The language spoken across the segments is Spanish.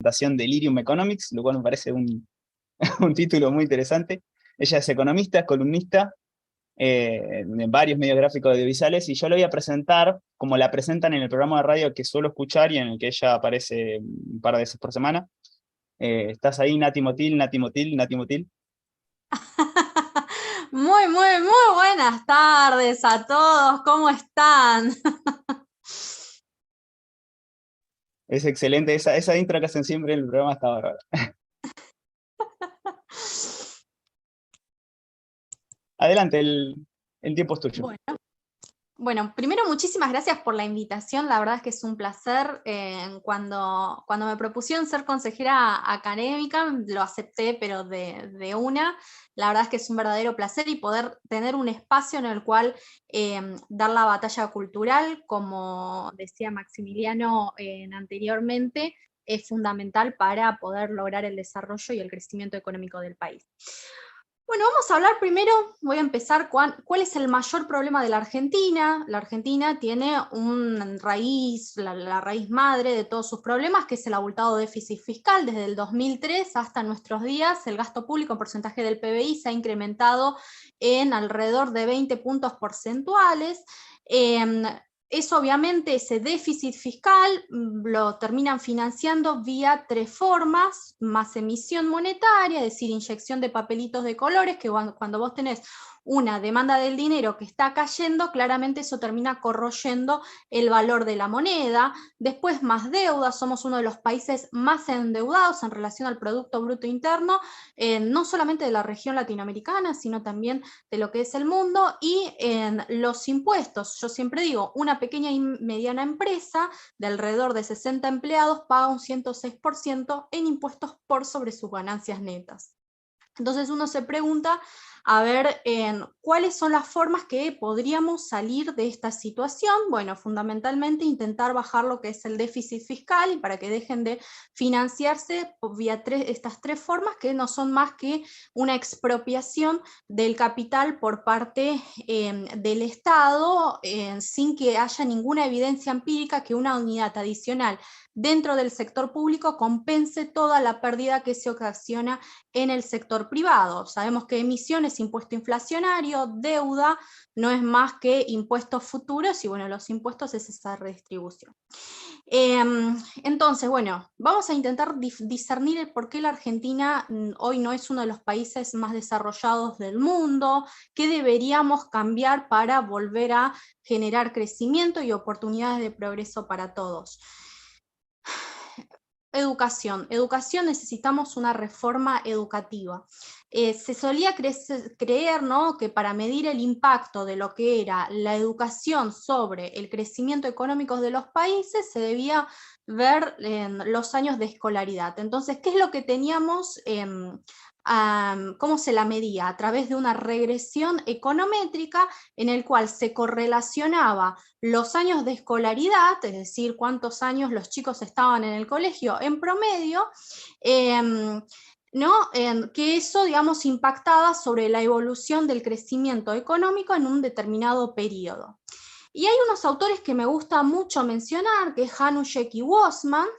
presentación de Lirium Economics, lo cual me parece un título muy interesante. Ella es economista, es columnista en varios medios gráficos audiovisuales, y yo lo voy a presentar como la presentan en el programa de radio que suelo escuchar y en el que ella aparece un par de veces por semana. ¿Estás ahí, Nati Motil, Nati Motil, Nati Motil? Muy, muy, muy buenas tardes a todos, ¿cómo están? Es excelente, esa intro que hacen siempre en el programa está bárbara. Adelante, el tiempo es tuyo. Bueno, bueno, primero muchísimas gracias por la invitación, la verdad es que es un placer. Cuando me propusieron ser consejera académica, lo acepté, pero de una. La verdad es que es un verdadero placer y poder tener un espacio en el cual dar la batalla cultural, como decía Maximiliano anteriormente, es fundamental para poder lograr el desarrollo y el crecimiento económico del país. Bueno, vamos a hablar primero, voy a empezar con cuál es el mayor problema de la Argentina. La Argentina tiene una raíz, la raíz madre de todos sus problemas, que es el abultado déficit fiscal. Desde el 2003 hasta nuestros días, el gasto público en porcentaje del PBI se ha incrementado en alrededor de 20 puntos porcentuales. Eso obviamente, ese déficit fiscal lo terminan financiando vía tres formas: más emisión monetaria, es decir, inyección de papelitos de colores, que cuando vos tenés una demanda del dinero que está cayendo, claramente eso termina corroyendo el valor de la moneda. Después, más deuda, somos uno de los países más endeudados en relación al Producto Bruto Interno, no solamente de la región latinoamericana, sino también de lo que es el mundo. Y en los impuestos, yo siempre digo, una pequeña y mediana empresa de alrededor de 60 empleados paga un 106% en impuestos por sobre sus ganancias netas. Entonces uno se pregunta, a ver, ¿cuáles son las formas que podríamos salir de esta situación? Bueno, fundamentalmente intentar bajar lo que es el déficit fiscal, y para que dejen de financiarse vía estas tres formas, que no son más que una expropiación del capital por parte del Estado, sin que haya ninguna evidencia empírica que una unidad adicional dentro del sector público compense toda la pérdida que se ocasiona en el sector privado. Sabemos que emisión es impuesto inflacionario, deuda no es más que impuestos futuros, y bueno, los impuestos es esa redistribución. Entonces, bueno, vamos a intentar discernir el por qué la Argentina hoy no es uno de los países más desarrollados del mundo, qué deberíamos cambiar para volver a generar crecimiento y oportunidades de progreso para todos. Educación, necesitamos una reforma educativa. Se solía creer, ¿no?, que para medir el impacto de lo que era la educación sobre el crecimiento económico de los países se debía ver en los años de escolaridad. Entonces, ¿qué es lo que teníamos? ¿Cómo se la medía? A través de una regresión econométrica en el cual se correlacionaba los años de escolaridad, es decir, cuántos años los chicos estaban en el colegio en promedio, ¿no? Que eso, digamos, impactaba sobre la evolución del crecimiento económico en un determinado periodo. Y hay unos autores que me gusta mucho mencionar, que es Hanushek y Wossman,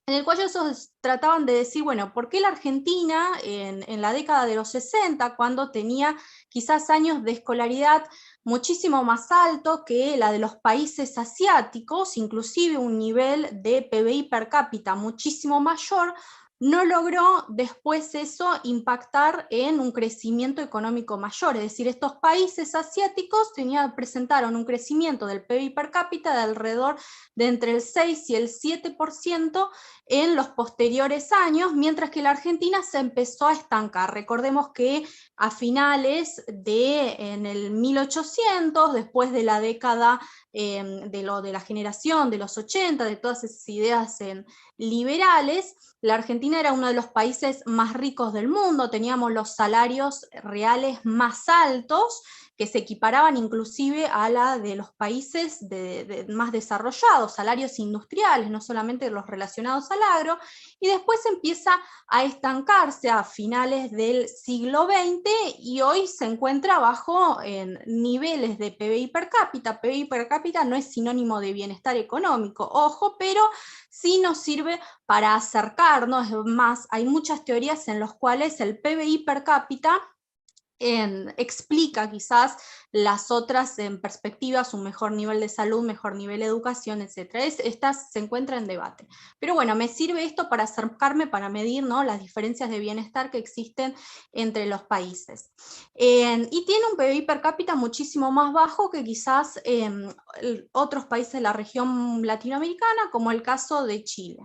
en el cual ellos trataban de decir, bueno, ¿por qué la Argentina en la década de los 60, cuando tenía quizás años de escolaridad muchísimo más alto que la de los países asiáticos, inclusive un nivel de PBI per cápita muchísimo mayor, no logró después eso impactar en un crecimiento económico mayor? Es decir, estos países asiáticos presentaron un crecimiento del PBI per cápita de alrededor de entre el 6 y el 7% en los posteriores años, mientras que la Argentina se empezó a estancar. Recordemos que a finales en el 1800, después de la década de la generación de los 80, de todas esas ideas liberales, la Argentina era uno de los países más ricos del mundo, teníamos los salarios reales más altos, que se equiparaban inclusive a la de los países más desarrollados, salarios industriales, no solamente los relacionados al agro, y después empieza a estancarse a finales del siglo XX, y hoy se encuentra bajo en niveles de PBI per cápita. PBI per cápita no es sinónimo de bienestar económico, ojo, pero sí nos sirve sirve para acercarnos. Es más, hay muchas teorías en las cuales el PBI per cápita explica quizás las otras en perspectivas, un mejor nivel de salud, mejor nivel de educación, etc. Estas se encuentran en debate. Pero bueno, me sirve esto para acercarme, para medir, ¿no?, las diferencias de bienestar que existen entre los países. Y tiene un PBI per cápita muchísimo más bajo que quizás otros países de la región latinoamericana, como el caso de Chile.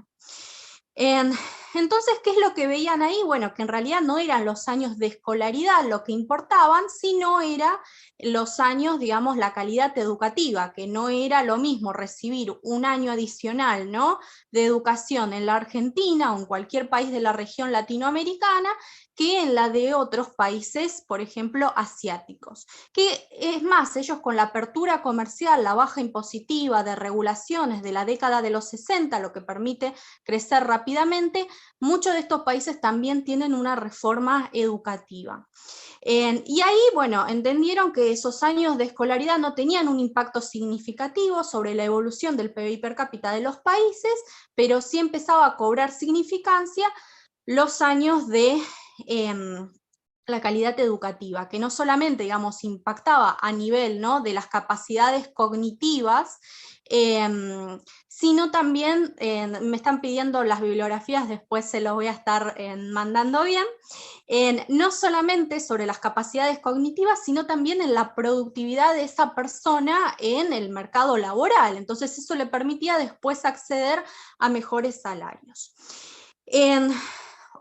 Entonces, ¿qué es lo que veían ahí? Bueno, que en realidad no eran los años de escolaridad lo que importaban, sino era los años, digamos, la calidad educativa, que no era lo mismo recibir un año adicional, ¿no?, de educación en la Argentina o en cualquier país de la región latinoamericana, que en la de otros países, por ejemplo, asiáticos. Que es más, ellos con la apertura comercial, la baja impositiva de regulaciones de la década de los 60, lo que permite crecer rápidamente, muchos de estos países también tienen una reforma educativa. Y ahí, bueno, entendieron que esos años de escolaridad no tenían un impacto significativo sobre la evolución del PBI per cápita de los países, pero sí empezaba a cobrar significancia los años de la calidad educativa, que no solamente, digamos, impactaba a nivel, ¿no?, de las capacidades cognitivas, sino también, me están pidiendo las bibliografías, después se los voy a estar mandando bien, no solamente sobre las capacidades cognitivas, sino también en la productividad de esa persona en el mercado laboral. Entonces eso le permitía después acceder a mejores salarios.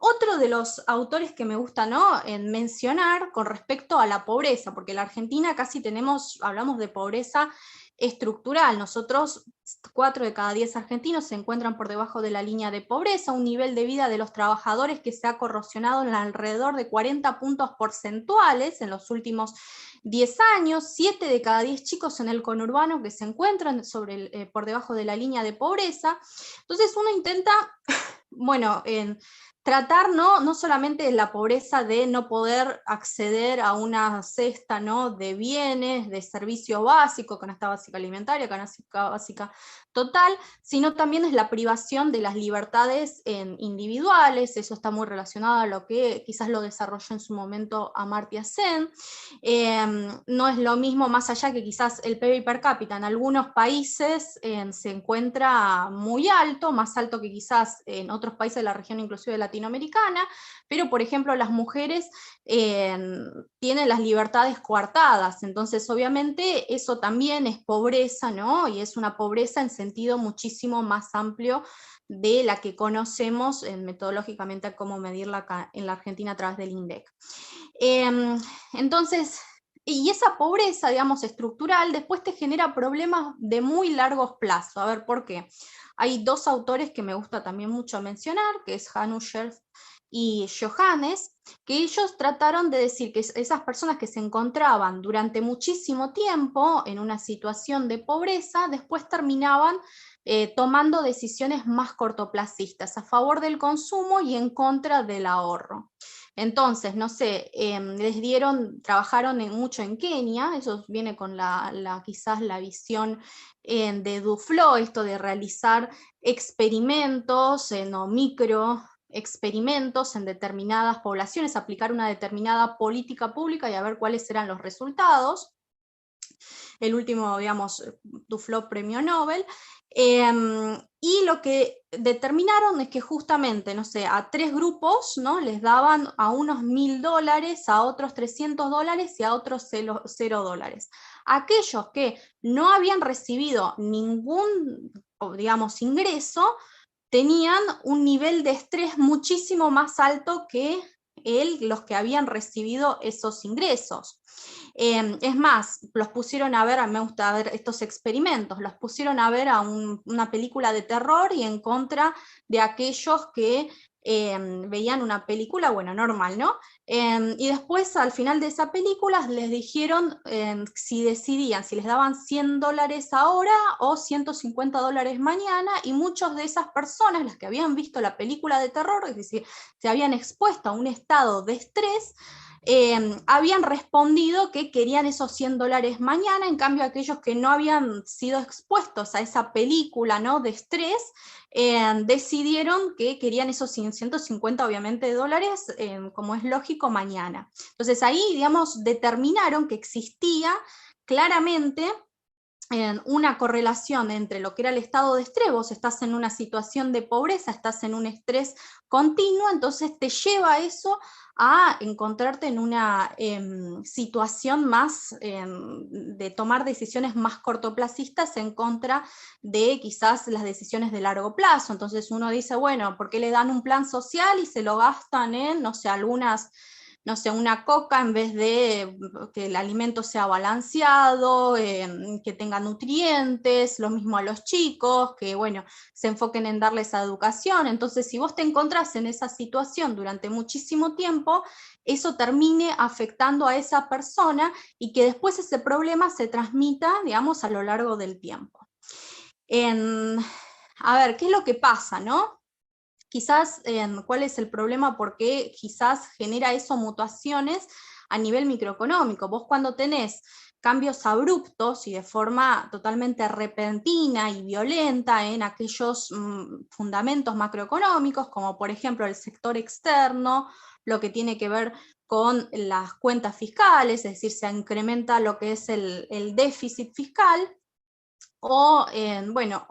Otro de los autores que me gusta, ¿no?, mencionar con respecto a la pobreza, porque en la Argentina casi hablamos de pobreza estructural. Nosotros, 4 de cada 10 argentinos se encuentran por debajo de la línea de pobreza, un nivel de vida de los trabajadores que se ha corrosionado en alrededor de 40 puntos porcentuales en los últimos 10 años, 7 de cada 10 chicos en el conurbano que se encuentran por debajo de la línea de pobreza. Entonces uno intenta, bueno, tratar no solamente la pobreza de no poder acceder a una cesta, ¿no?, de bienes, de servicio básico, canasta básica alimentaria, canasta básica total, sino también es la privación de las libertades individuales. Eso está muy relacionado a lo que quizás lo desarrolló en su momento Amartya Sen. No es lo mismo, más allá que quizás el PBI per cápita en algunos países se encuentra muy alto, más alto que quizás en otros países de la región inclusive latinoamericana, pero por ejemplo las mujeres tienen las libertades coartadas, entonces obviamente eso también es pobreza, ¿no?, y es una pobreza en sentido muchísimo más amplio de la que conocemos metodológicamente cómo medirla acá en la Argentina a través del INDEC. Entonces, y esa pobreza, digamos, estructural, después te genera problemas de muy largos plazos. A ver, ¿por qué? Hay 2 autores que me gusta también mucho mencionar, que es Hannu Scherf y Johannes, que ellos trataron de decir que esas personas que se encontraban durante muchísimo tiempo en una situación de pobreza, después terminaban tomando decisiones más cortoplacistas, a favor del consumo y en contra del ahorro. Entonces, no sé, trabajaron mucho en Kenia, eso viene con quizás la visión de Duflo, esto de realizar experimentos o microexperimentos en determinadas poblaciones, aplicar una determinada política pública y a ver cuáles eran los resultados. El último, digamos, Duflo premio Nobel. Y lo que determinaron es que justamente, no sé, a 3 grupos, ¿no?, les daban a unos $1000, a otros $300 y a otros $0. Aquellos que no habían recibido ningún, digamos, ingreso, tenían un nivel de estrés muchísimo más alto que los que habían recibido esos ingresos. Es más, los pusieron a ver, a mí me gusta ver estos experimentos, los pusieron a ver a una película de terror y en contra de aquellos que veían una película, bueno, normal, ¿no? Y después, al final de esa película, les dijeron si decidían, si les daban $100 ahora o $150 mañana, y muchas de esas personas, las que habían visto la película de terror, es decir, se habían expuesto a un estado de estrés, habían respondido que querían esos $100 mañana, en cambio aquellos que no habían sido expuestos a esa película, ¿no?, de estrés, decidieron que querían esos 150, obviamente, dólares, como es lógico, mañana. Entonces ahí, digamos, determinaron que existía claramente una correlación entre lo que era el estado de estrés. Vos estás en una situación de pobreza, estás en un estrés continuo, entonces te lleva a eso a encontrarte en una situación más de tomar decisiones más cortoplacistas en contra de quizás las decisiones de largo plazo. Entonces uno dice, bueno, ¿por qué le dan un plan social y se lo gastan en, no sé, no sé, una coca en vez de que el alimento sea balanceado, que tenga nutrientes, lo mismo a los chicos, que bueno, se enfoquen en darles esa educación? Entonces, si vos te encontrás en esa situación durante muchísimo tiempo, eso termine afectando a esa persona y que después ese problema se transmita, digamos, a lo largo del tiempo. A ver, ¿qué es lo que pasa, no? Quizás, ¿cuál es el problema? Porque quizás genera eso mutuaciones a nivel microeconómico. Vos cuando tenés cambios abruptos y de forma totalmente repentina y violenta en aquellos fundamentos macroeconómicos, como por ejemplo el sector externo, lo que tiene que ver con las cuentas fiscales, es decir, se incrementa lo que es el déficit fiscal, o bueno,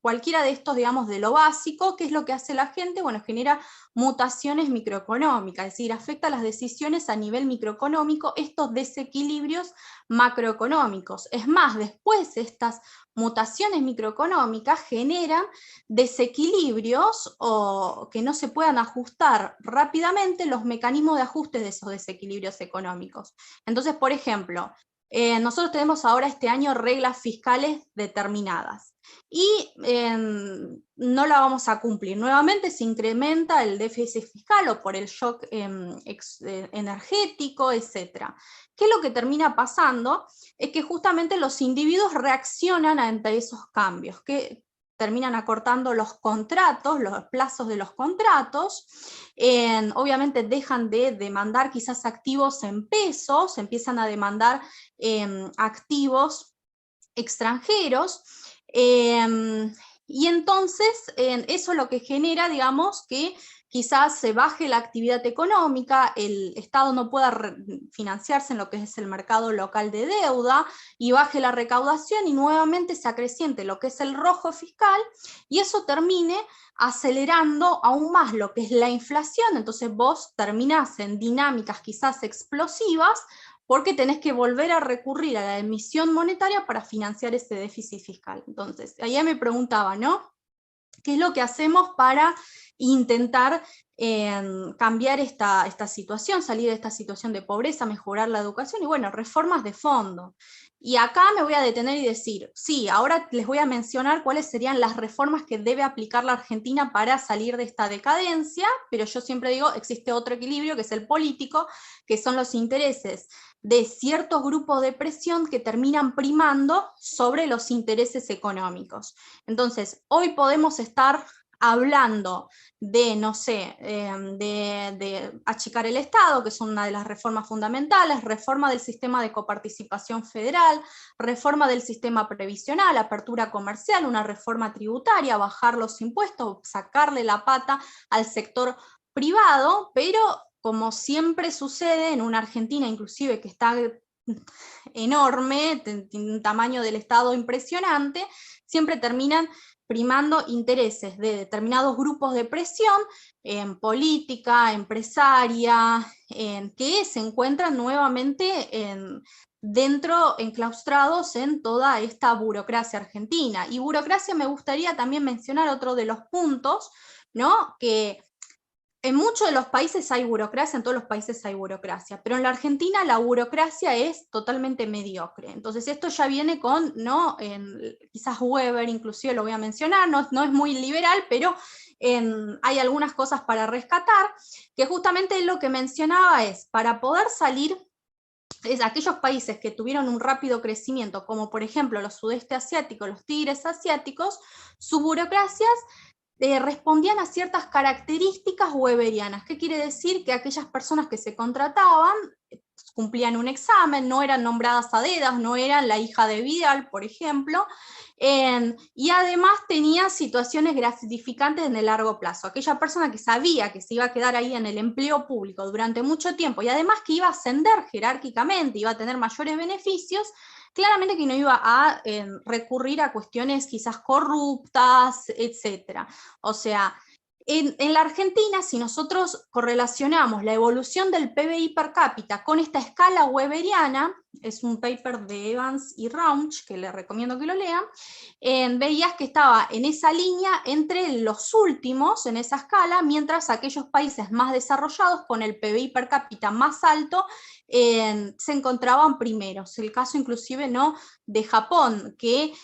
cualquiera de estos, digamos, de lo básico. ¿Qué es lo que hace la gente? Bueno, genera mutaciones microeconómicas, es decir, afecta las decisiones a nivel microeconómico, estos desequilibrios macroeconómicos. Es más, después estas mutaciones microeconómicas generan desequilibrios o que no se puedan ajustar rápidamente los mecanismos de ajuste de esos desequilibrios económicos. Entonces, por ejemplo, nosotros tenemos ahora este año reglas fiscales determinadas y no la vamos a cumplir. Nuevamente se incrementa el déficit fiscal o por el shock energético, etc. ¿Qué es lo que termina pasando? Es que justamente los individuos reaccionan ante esos cambios, que terminan acortando los contratos, los plazos de los contratos, obviamente dejan de demandar quizás activos en pesos, empiezan a demandar activos extranjeros, y entonces eso es lo que genera, digamos, que quizás se baje la actividad económica, el Estado no pueda financiarse en lo que es el mercado local de deuda, y baje la recaudación y nuevamente se acreciente lo que es el rojo fiscal, y eso termine acelerando aún más lo que es la inflación. Entonces vos terminás en dinámicas quizás explosivas, porque tenés que volver a recurrir a la emisión monetaria para financiar ese déficit fiscal. Entonces, allá me preguntaba, ¿no? ¿Qué es lo que hacemos para intentar cambiar esta situación, salir de esta situación de pobreza, mejorar la educación? Y bueno, reformas de fondo. Y acá me voy a detener y decir, sí, ahora les voy a mencionar cuáles serían las reformas que debe aplicar la Argentina para salir de esta decadencia, pero yo siempre digo, existe otro equilibrio, que es el político, que son los intereses de ciertos grupos de presión que terminan primando sobre los intereses económicos. Entonces, hoy podemos estar hablando de, no sé, de achicar el Estado, que es una de las reformas fundamentales, reforma del sistema de coparticipación federal, reforma del sistema previsional, apertura comercial, una reforma tributaria, bajar los impuestos, sacarle la pata al sector privado, pero como siempre sucede en una Argentina inclusive que está enorme, tiene un tamaño del Estado impresionante, siempre terminan primando intereses de determinados grupos de presión en política, empresaria, que se encuentran nuevamente enclaustrados en toda esta burocracia argentina. Y burocracia me gustaría también mencionar otro de los puntos, ¿no? Que en muchos de los países hay burocracia, en todos los países hay burocracia, pero en la Argentina la burocracia es totalmente mediocre. Entonces esto ya viene con, ¿no? Quizás Weber inclusive lo voy a mencionar, no es muy liberal, pero hay algunas cosas para rescatar, que justamente lo que mencionaba es, para poder salir es aquellos países que tuvieron un rápido crecimiento, como por ejemplo los sudeste asiáticos, los tigres asiáticos, sus burocracias respondían a ciertas características weberianas. ¿Qué quiere decir? Que aquellas personas que se contrataban cumplían un examen, no eran nombradas a dedas, no eran la hija de Vidal, por ejemplo, y además tenía situaciones gratificantes en el largo plazo. Aquella persona que sabía que se iba a quedar ahí en el empleo público durante mucho tiempo, y además que iba a ascender jerárquicamente, iba a tener mayores beneficios, claramente que no iba a recurrir a cuestiones quizás corruptas, etc. O sea, en la Argentina, si nosotros correlacionamos la evolución del PBI per cápita con esta escala weberiana, es un paper de Evans y Rauch, que les recomiendo que lo lean, veías que estaba en esa línea entre los últimos en esa escala, mientras aquellos países más desarrollados con el PBI per cápita más alto se encontraban primeros. El caso inclusive ¿no? de Japón, que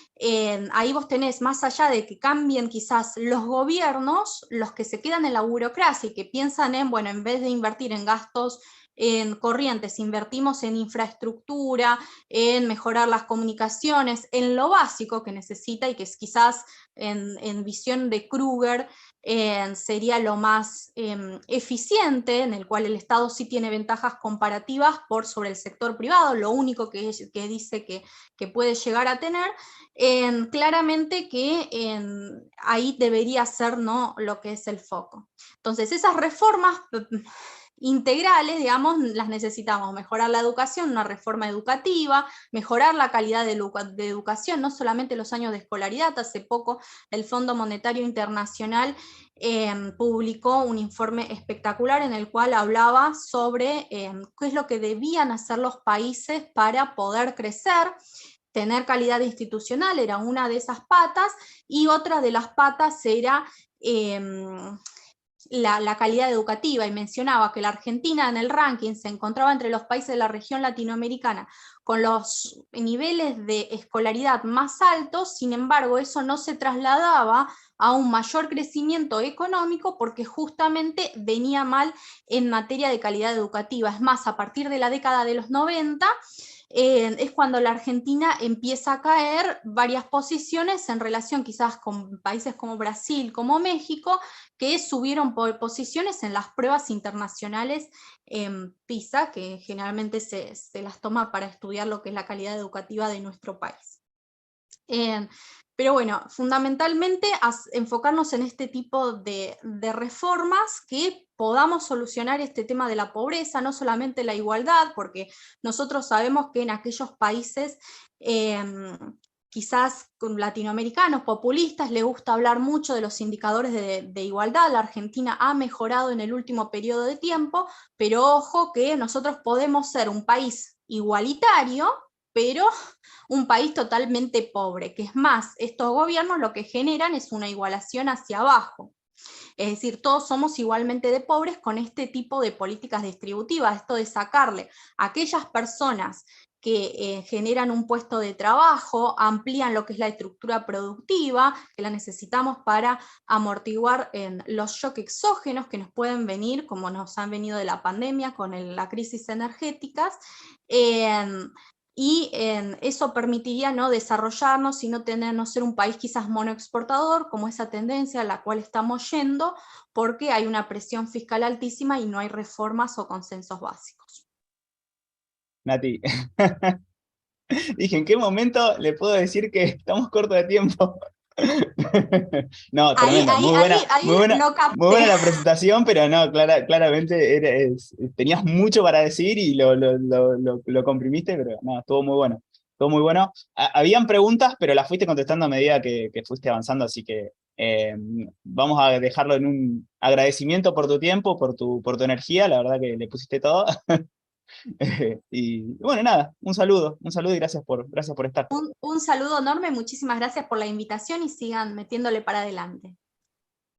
ahí vos tenés, más allá de que cambien quizás los gobiernos, los que se quedan en la burocracia y que piensan en, bueno, en vez de invertir en gastos en corrientes, invertimos en infraestructura, en mejorar las comunicaciones, en lo básico que necesita y que es quizás en visión de Kruger sería lo más eficiente, en el cual el Estado sí tiene ventajas comparativas por sobre el sector privado, lo único que dice que puede llegar a tener, claramente que ahí debería ser ¿no? lo que es el foco. Entonces esas reformas integrales, digamos, las necesitamos, mejorar la educación, una reforma educativa, mejorar la calidad de educación, no solamente los años de escolaridad. Hace poco el Fondo Monetario Internacional publicó un informe espectacular en el cual hablaba sobre qué es lo que debían hacer los países para poder crecer. Tener calidad institucional era una de esas patas, y otra de las patas era la calidad educativa, y mencionaba que la Argentina en el ranking se encontraba entre los países de la región latinoamericana con los niveles de escolaridad más altos. Sin embargo, eso no se trasladaba a un mayor crecimiento económico porque justamente venía mal en materia de calidad educativa. Es más, a partir de la década de los 90, es cuando la Argentina empieza a caer varias posiciones en relación quizás con países como Brasil, como México, que subieron por posiciones en las pruebas internacionales PISA, que generalmente se las toma para estudiar lo que es la calidad educativa de nuestro país. Pero bueno, fundamentalmente enfocarnos en este tipo de reformas que podamos solucionar este tema de la pobreza, no solamente la igualdad, porque nosotros sabemos que en aquellos países quizás latinoamericanos, populistas, les gusta hablar mucho de los indicadores de igualdad. La Argentina ha mejorado en el último periodo de tiempo, pero ojo que nosotros podemos ser un país igualitario, pero un país totalmente pobre, que es más, estos gobiernos lo que generan es una igualación hacia abajo. Es decir, todos somos igualmente de pobres con este tipo de políticas distributivas, esto de sacarle a aquellas personas que generan un puesto de trabajo, amplían lo que es la estructura productiva, que la necesitamos para amortiguar los shocks exógenos que nos pueden venir, como nos han venido de la pandemia, con la crisis energéticas, y eso permitiría ¿no? desarrollarnos y no ser un país quizás monoexportador, como esa tendencia a la cual estamos yendo, porque hay una presión fiscal altísima y no hay reformas o consensos básicos. Nati, dije, ¿en qué momento le puedo decir que estamos cortos de tiempo? No, tremendo, muy buena, Ahí lo muy capté. buena la presentación, pero no, claramente tenías mucho para decir y lo comprimiste, pero no, estuvo muy bueno. Estuvo muy bueno. Habían preguntas, pero las fuiste contestando a medida que fuiste avanzando, así que vamos a dejarlo en un agradecimiento por tu tiempo, por tu energía, la verdad que le pusiste todo. Y bueno, nada, un saludo y gracias por estar. Un saludo enorme, muchísimas gracias por la invitación y sigan metiéndole para adelante.